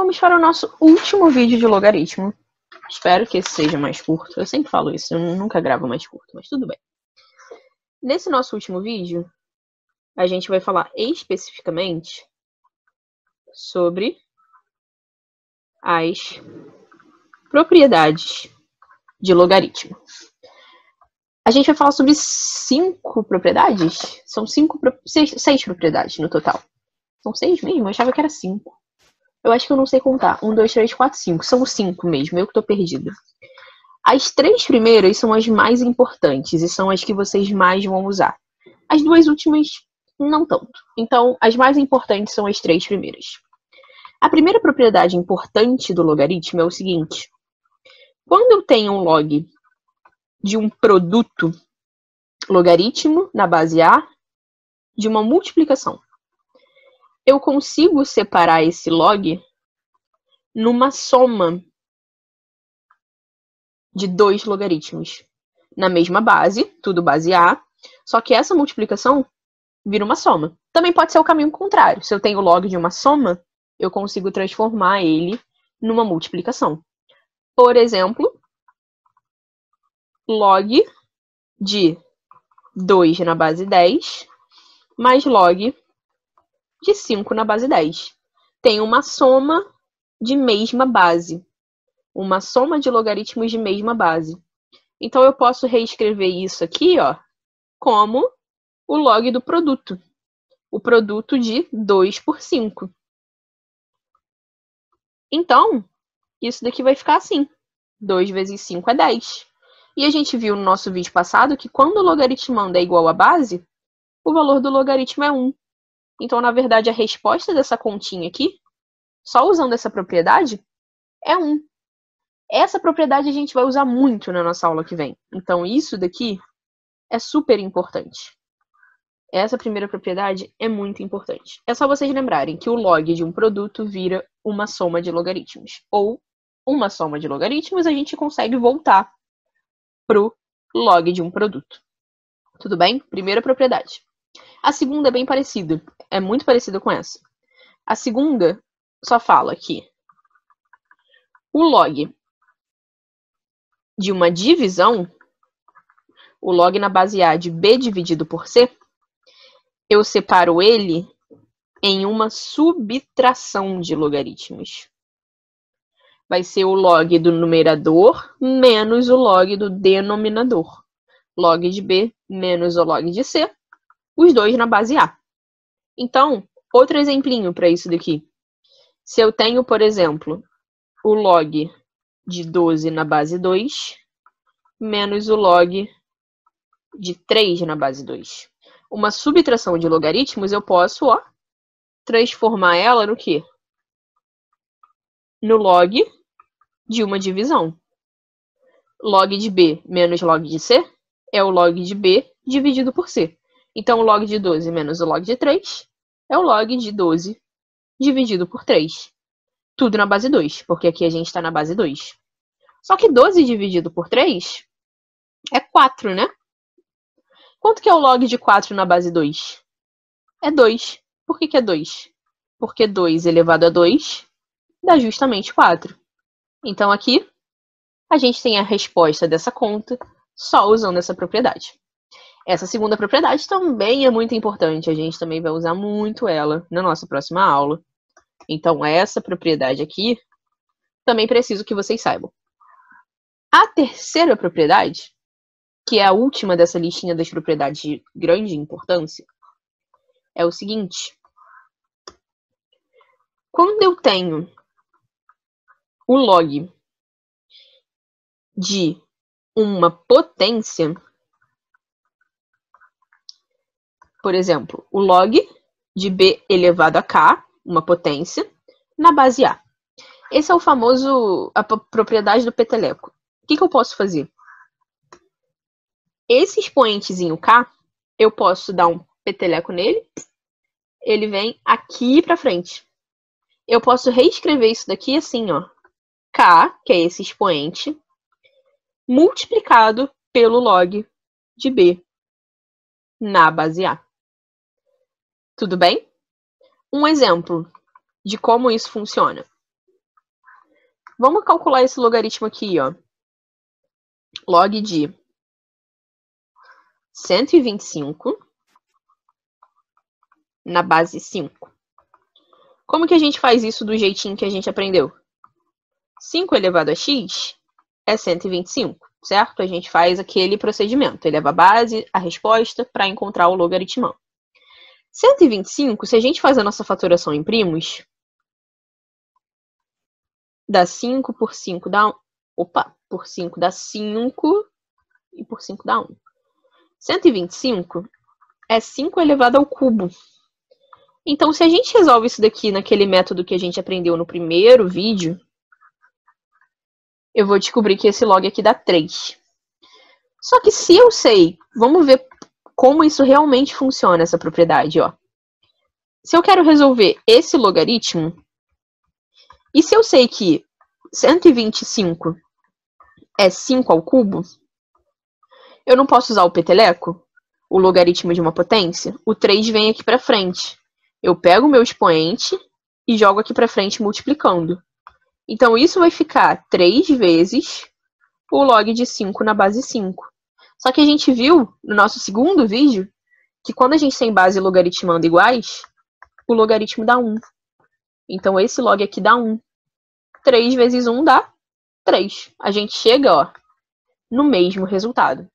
vamos para o nosso último vídeo de logaritmo. Espero que esse seja mais curto. Eu sempre falo isso, eu nunca gravo mais curto, mas tudo bem. Nesse nosso último vídeo, a gente vai falar especificamente sobre as propriedades de logaritmo. A gente vai falar sobre 5 propriedades? São 6 propriedades no total. São 6 mesmo? Eu achava que era 5. Eu acho que eu não sei contar. 1, 2, 3, 4, 5. São 5 mesmo, eu que tô perdida. As 3 primeiras são as mais importantes e são as que vocês mais vão usar. As 2 últimas, não tanto. Então, as mais importantes são as 3 primeiras. A primeira propriedade importante do logaritmo é o seguinte. Quando eu tenho um log de um produto logaritmo na base A de uma multiplicação, eu consigo separar esse log numa soma de 2 logaritmos na mesma base, tudo base A, só que essa multiplicação vira uma soma. Também pode ser o caminho contrário. Se eu tenho o log de uma soma, eu consigo transformar ele numa multiplicação. Por exemplo, log de 2 na base 10 mais log de 5 na base 10. Tem uma soma de mesma base. Uma soma de logaritmos de mesma base. Então, eu posso reescrever isso aqui, ó, como o log do produto. O produto de 2 por 5. Então, isso daqui vai ficar assim. 2 vezes 5 é 10. E a gente viu no nosso vídeo passado que quando o logaritmando é igual à base, o valor do logaritmo é 1. Então, na verdade, a resposta dessa continha aqui, só usando essa propriedade, é 1. Essa propriedade a gente vai usar muito na nossa aula que vem. Então, isso daqui é super importante. Essa primeira propriedade é muito importante. É só vocês lembrarem que o log de um produto vira uma soma de logaritmos. Ou uma soma de logaritmos, a gente consegue voltar para o log de um produto. Tudo bem? Primeira propriedade. A segunda é bem parecida. É muito parecida com essa. A segunda só fala que o log de uma divisão, o log na base A de B dividido por C, eu separo ele em uma subtração de logaritmos. Vai ser o log do numerador menos o log do denominador. Log de B menos o log de C, os dois na base A. Então, outro exemplinho para isso daqui. Se eu tenho, por exemplo, o log de 12 na base 2, menos o log de 3 na base 2. Uma subtração de logaritmos, eu posso, ó, transformar ela no quê? No log de uma divisão. Log de B menos log de C é o log de B dividido por C. Então, o log de 12 menos o log de 3 é o log de 12 dividido por 3. Tudo na base 2, porque aqui a gente está na base 2. Só que 12 dividido por 3 é 4, né? Quanto que é o log de 4 na base 2? É 2. Por que é 2? Porque 2 elevado a 2 dá justamente 4. Então, aqui, a gente tem a resposta dessa conta só usando essa propriedade. Essa segunda propriedade também é muito importante. A gente também vai usar muito ela na nossa próxima aula. Então, essa propriedade aqui, também preciso que vocês saibam. A terceira propriedade, que é a última dessa listinha das propriedades de grande importância, é o seguinte. Quando eu tenho o log de uma potência, por exemplo, o log de B elevado a K, uma potência, na base A. Esse é o famoso, a propriedade do peteleco. O que eu posso fazer? Esse expoentezinho K, eu posso dar um peteleco nele, ele vem aqui para frente. Eu posso reescrever isso daqui assim, ó. K, que é esse expoente, multiplicado pelo log de B na base A. Tudo bem? Um exemplo de como isso funciona. Vamos calcular esse logaritmo aqui, ó. Log de 125 na base 5. Como que a gente faz isso do jeitinho que a gente aprendeu? 5 elevado a x é 125, certo? A gente faz aquele procedimento, eleva a base, a resposta, para encontrar o logaritmão. 125, se a gente faz a nossa fatoração em primos, dá 5 por 5 dá 1. Opa, por 5 dá 5 e por 5 dá 1. 125 é 5 elevado ao cubo. Então, se a gente resolve isso daqui naquele método que a gente aprendeu no primeiro vídeo, eu vou descobrir que esse log aqui dá 3. Só que se eu sei, vamos ver como isso realmente funciona, essa propriedade, ó. Se eu quero resolver esse logaritmo, e se eu sei que 125 é 5 ao cubo, eu não posso usar o peteleco, o logaritmo de uma potência. O 3 vem aqui para frente. Eu pego o meu expoente e jogo aqui para frente multiplicando. Então, isso vai ficar 3 vezes o log de 5 na base 5. Só que a gente viu no nosso segundo vídeo que quando a gente tem base logaritmando iguais, o logaritmo dá 1. Então, esse log aqui dá 1. 3 vezes 1 dá 3. A gente chega, ó, no mesmo resultado.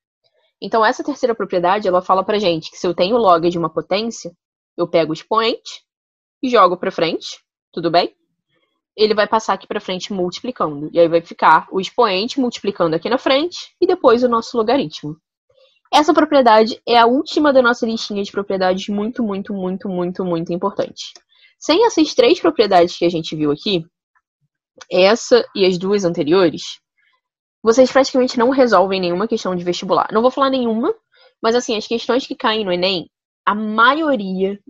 Então, essa terceira propriedade, ela fala pra gente que se eu tenho log de uma potência, eu pego o expoente e jogo para frente, tudo bem? Ele vai passar aqui para frente multiplicando. E aí vai ficar o expoente multiplicando aqui na frente e depois o nosso logaritmo. Essa propriedade é a última da nossa listinha de propriedades muito, muito, muito, muito, muito importante. Sem essas 3 propriedades que a gente viu aqui, essa e as 2 anteriores, vocês praticamente não resolvem nenhuma questão de vestibular. Não vou falar nenhuma, mas assim, as questões que caem no Enem, a maioria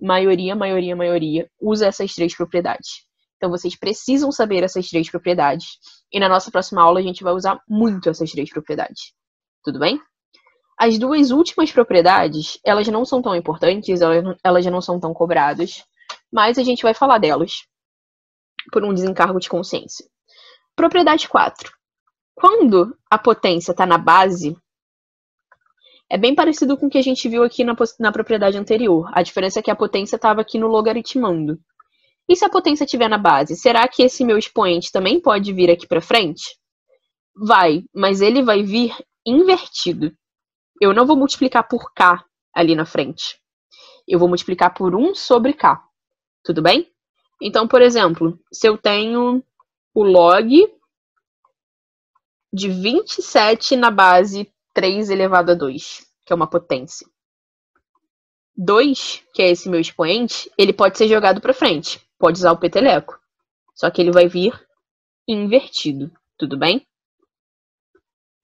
usa essas 3 propriedades. Então, vocês precisam saber essas 3 propriedades. E na nossa próxima aula, a gente vai usar muito essas 3 propriedades. Tudo bem? As 2 últimas propriedades, elas não são tão importantes, elas já não são tão cobradas, mas a gente vai falar delas por um desencargo de consciência. Propriedade 4. Quando a potência está na base, é bem parecido com o que a gente viu aqui na propriedade anterior. A diferença é que a potência estava aqui no logaritmando. E se a potência estiver na base, será que esse meu expoente também pode vir aqui para frente? Vai, mas ele vai vir invertido. Eu não vou multiplicar por K ali na frente. Eu vou multiplicar por 1 sobre K. Tudo bem? Então, por exemplo, se eu tenho o log de 27 na base 3 elevado a 2, que é uma potência. 2, que é esse meu expoente, ele pode ser jogado para frente. Pode usar o peteleco. Só que ele vai vir invertido. Tudo bem?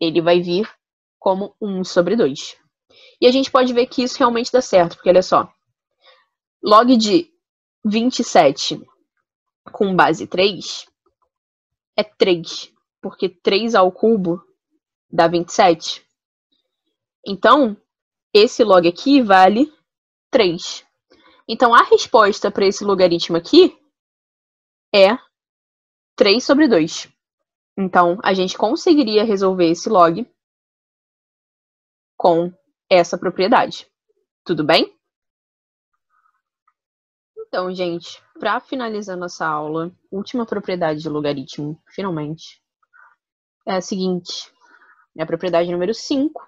Ele vai vir como 1 sobre 2. E a gente pode ver que isso realmente dá certo, porque olha só. Log de 27 com base 3 é 3, porque 3 ao cubo dá 27. Então, esse log aqui vale 3. Então, a resposta para esse logaritmo aqui é 3 sobre 2. Então, a gente conseguiria resolver esse log com essa propriedade. Tudo bem? Então, gente, para finalizar nossa aula, última propriedade de logaritmo, finalmente, é a seguinte. É a propriedade número 5,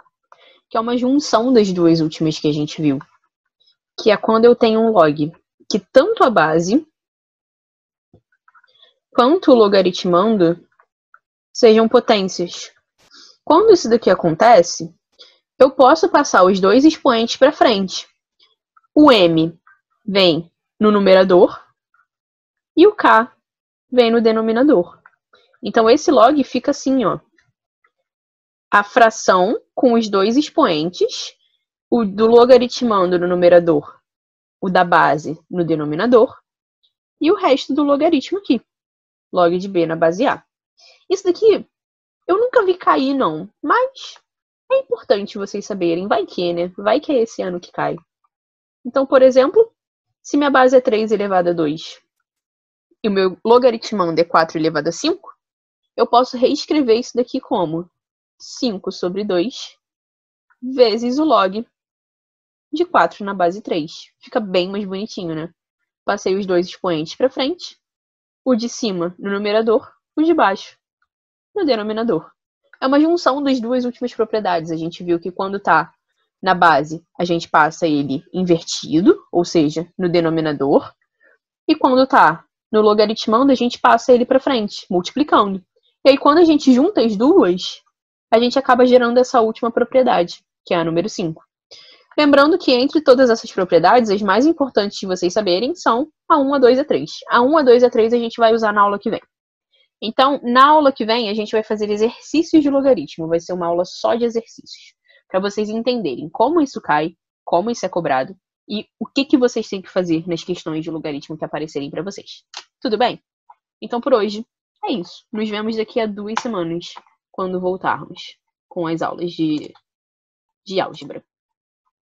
que é uma junção das 2 últimas que a gente viu. Que é quando eu tenho um log que tanto a base quanto o logaritmando sejam potências. Quando isso daqui acontece, eu posso passar os 2 expoentes para frente. O m vem no numerador e o k vem no denominador. Então, esse log fica assim, ó. A fração com os 2 expoentes, o do logaritmando no numerador, o da base no denominador, e o resto do logaritmo aqui. Log de b na base a. Isso daqui eu nunca vi cair, não. Mas é importante vocês saberem. Vai que, né? Vai que é esse ano que cai. Então, por exemplo, se minha base é 3 elevado a 2 e o meu logaritmando é 4 elevado a 5, eu posso reescrever isso daqui como 5 sobre 2 vezes o log de 4 na base 3. Fica bem mais bonitinho, né? Passei os dois expoentes para frente, o de cima no numerador, o de baixo no denominador. É uma junção das duas últimas propriedades. A gente viu que quando está na base, a gente passa ele invertido, ou seja, no denominador. E quando está no logaritmando, a gente passa ele para frente, multiplicando. E aí, quando a gente junta as duas, a gente acaba gerando essa última propriedade, que é a número 5. Lembrando que entre todas essas propriedades, as mais importantes de vocês saberem são a 1, a 2 e a 3. A 1, a 2 e a 3 a gente vai usar na aula que vem. Então, na aula que vem, a gente vai fazer exercícios de logaritmo. Vai ser uma aula só de exercícios. Para vocês entenderem como isso cai, como isso é cobrado e o que vocês têm que fazer nas questões de logaritmo que aparecerem para vocês. Tudo bem? Então, por hoje, é isso. Nos vemos daqui a 2 semanas, quando voltarmos com as aulas de álgebra.